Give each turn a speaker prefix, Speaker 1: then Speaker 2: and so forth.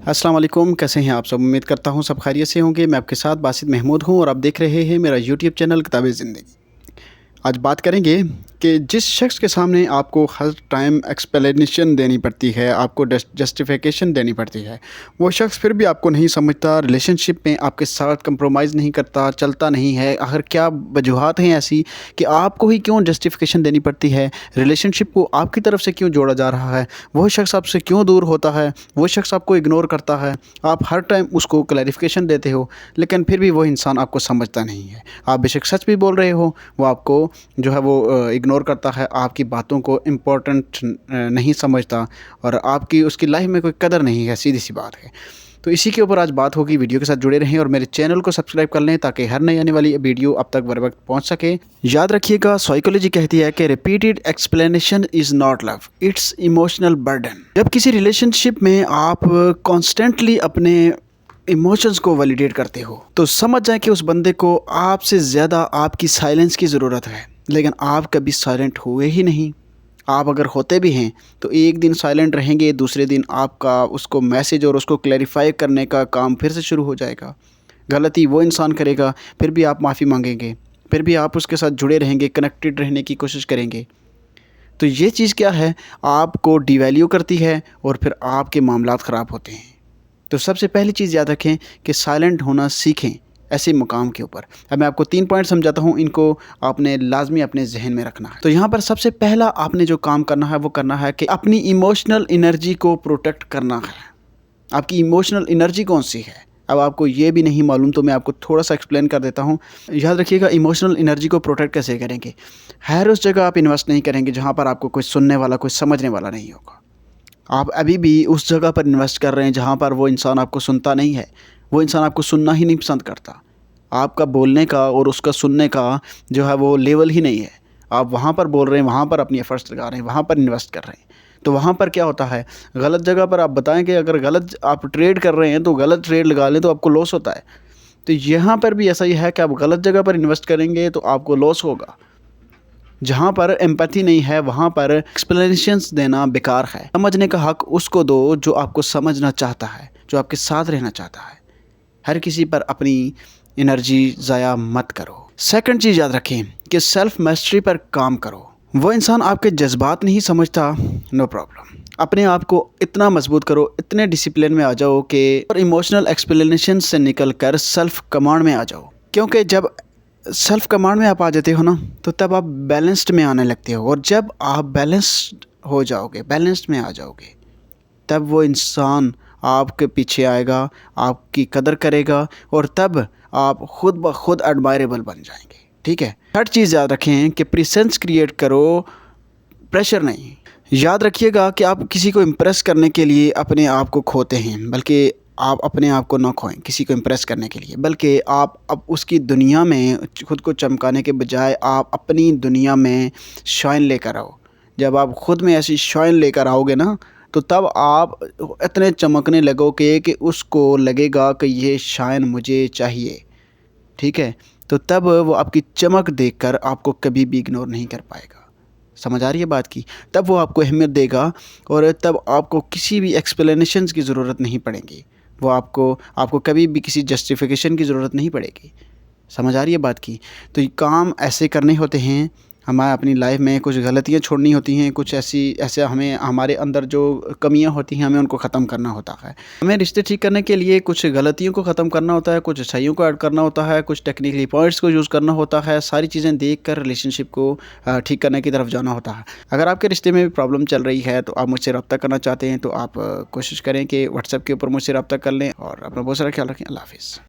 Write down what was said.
Speaker 1: अस्सलाम वालेकुम, कैसे हैं आप सब। उम्मीद करता हूँ सब खैरियत से होंगे। मैं आपके साथ बासित महमूद हूँ और आप देख रहे हैं मेरा यूट्यूब चैनल किताबे ज़िंदगी। आज बात करेंगे कि जिस शख्स के सामने आपको हर टाइम एक्सप्लेनेशन देनी पड़ती है, आपको जस्टिफिकेशन देनी पड़ती है, वो शख्स फिर भी आपको नहीं समझता, रिलेशनशिप में आपके साथ कंप्रोमाइज़ नहीं करता, चलता नहीं है। आखिर क्या वजूहात हैं ऐसी कि आपको ही क्यों जस्टिफिकेशन देनी पड़ती है, रिलेशनशिप को आपकी तरफ से क्यों जोड़ा जा रहा है, वो शख्स आपसे क्यों दूर होता है, वो शख्स आपको इग्नोर करता है, आप हर टाइम उसको क्लैरिफिकेशन देते हो, लेकिन फिर भी वो इंसान आपको समझता नहीं है। आप बेशक सच भी बोल रहे हो, वो आपको जो है वो इग्नोर करता है, आपकी बातों को इम्पोर्टेंट नहीं समझता और आपकी उसकी लाइफ में कोई कदर नहीं है। सीधी सी बात है। तो इसी के ऊपर आज बात होगी। वीडियो के साथ जुड़े रहें और मेरे चैनल को सब्सक्राइब कर लें ताकि हर नई आने वाली वीडियो अब तक बर वक्त पहुँच सके। याद रखिएगा, साइकोलॉजी कहती है कि repeated explanation is not love, it's emotional burden. जब किसी रिलेशनशिप में आप कॉन्स्टेंटली अपने इमोशंस को वैलिडेट करते हो तो समझ जाए कि उस बंदे को आपसे ज़्यादा आपकी साइलेंस की ज़रूरत है, लेकिन आप कभी साइलेंट हुए ही नहीं। आप अगर होते भी हैं तो एक दिन साइलेंट रहेंगे, दूसरे दिन आपका उसको मैसेज और उसको क्लैरिफाई करने का काम फिर से शुरू हो जाएगा। गलती वो इंसान करेगा, फिर भी आप माफ़ी मांगेंगे, फिर भी आप उसके साथ जुड़े रहेंगे, कनेक्टेड रहने की कोशिश करेंगे। तो ये चीज़ क्या है, आपको डिवैल्यू करती है और फिर आपके मामलात ख़राब होते हैं। तो सबसे पहली चीज़ याद रखें कि साइलेंट होना सीखें ऐसे मुकाम के ऊपर। अब मैं आपको 3 पॉइंट समझाता हूँ, इनको आपने लाजमी अपने जहन में रखना है। तो यहाँ पर सबसे पहला आपने जो काम करना है वो करना है कि अपनी इमोशनल एनर्जी को प्रोटेक्ट करना है। आपकी इमोशनल एनर्जी कौन सी है, अब आपको ये भी नहीं मालूम तो मैं आपको थोड़ा सा एक्सप्लेन कर देता हूँ। याद रखिएगा, इमोशनल एनर्जी को प्रोटेक्ट कैसे करेंगे। हर उस जगह आप इन्वेस्ट नहीं करेंगे जहाँ पर आपको कोई सुनने वाला, कोई समझने वाला नहीं होगा। आप अभी भी उस जगह पर इन्वेस्ट कर रहे हैं जहाँ पर वो इंसान आपको सुनता नहीं है, वो इंसान आपको सुनना ही नहीं पसंद करता। आपका बोलने का और उसका सुनने का जो है वो लेवल ही नहीं है। आप वहाँ पर बोल रहे हैं, वहाँ पर अपनी एफर्ट्स लगा रहे हैं, वहाँ पर इन्वेस्ट कर रहे हैं। तो वहाँ पर क्या होता है, गलत जगह पर आप बताएं कि अगर गलत आप ट्रेड कर रहे हैं तो गलत ट्रेड लगा लें तो आपको लॉस होता है। तो यहाँ पर भी ऐसा ही है कि आप गलत जगह पर इन्वेस्ट करेंगे तो आपको लॉस होगा। जहाँ पर एम्पैथी नहीं है वहाँ पर एक्सप्लेनेशंस देना बेकार है। समझने का हक उसको दो जो आपको समझना चाहता है, जो आपके साथ रहना चाहता है। हर किसी पर अपनी एनर्जी ज़ाया मत करो। सेकंड चीज़ याद रखें कि सेल्फ मैस्टरी पर काम करो। वो इंसान आपके जज्बात नहीं समझता, नो प्रॉब्लम, अपने आप को इतना मजबूत करो, इतने डिसिप्लिन में आ जाओ कि और इमोशनल एक्सप्लेनेशन से निकल कर सेल्फ कमांड में आ जाओ। क्योंकि जब सेल्फ कमांड में आप आ जाते हो ना, तो तब आप बैलेंस्ड में आने लगते हो, और जब आप बैलेंस्ड हो जाओगे, बैलेंस्ड में आ जाओगे, तब वो इंसान आपके पीछे आएगा, आपकी कदर करेगा और तब आप खुद ब खुद एडमायरेबल बन जाएंगे। ठीक है। थर्ड चीज़ याद रखें कि प्रेजेंस क्रिएट करो, प्रेशर नहीं। याद रखिएगा कि आप किसी को इम्प्रेस करने के लिए अपने आप को खोते हैं, बल्कि आप अपने आप को ना खोएं किसी को इम्प्रेस करने के लिए, बल्कि आप अब उसकी दुनिया में खुद को चमकाने के बजाय आप अपनी दुनिया में शाइन लेकर आओ। जब आप ख़ुद में ऐसी शाइन लेकर आओगे ना, तो तब आप इतने चमकने लगोगे कि उसको लगेगा कि ये शाइन मुझे चाहिए। ठीक है। तो तब वो आपकी चमक देखकर आपको कभी भी इग्नोर नहीं कर पाएगा। समझ आ रही है बात की। तब वो आपको अहमियत देगा और तब आपको किसी भी एक्सप्लेनेशंस की ज़रूरत नहीं पड़ेगी। वो आपको कभी भी किसी जस्टिफिकेशन की ज़रूरत नहीं पड़ेगी। समझ आ रही है बात की। तो ये काम ऐसे करने होते हैं। हमें अपनी लाइफ में कुछ गलतियाँ छोड़नी होती हैं, कुछ ऐसे हमें हमारे अंदर जो कमियां होती हैं हमें उनको ख़त्म करना होता है। हमें रिश्ते ठीक करने के लिए कुछ गलतियों को ख़त्म करना होता है, कुछ अच्छाइयों को ऐड करना होता है, कुछ टेक्निकली पॉइंट्स को यूज़ करना होता है। सारी चीज़ें देख कर रिलेशनशिप को ठीक करने की तरफ जाना होता है। अगर आपके रिश्ते में भी प्रॉब्लम चल रही है तो आप मुझसे रब्ता करना चाहते हैं तो आप कोशिश करें कि व्हाट्सएप के ऊपर मुझसे रब्ता कर लें और अपना बहुत सारा ख्याल रखें। अल्लाह हाफ़िज़।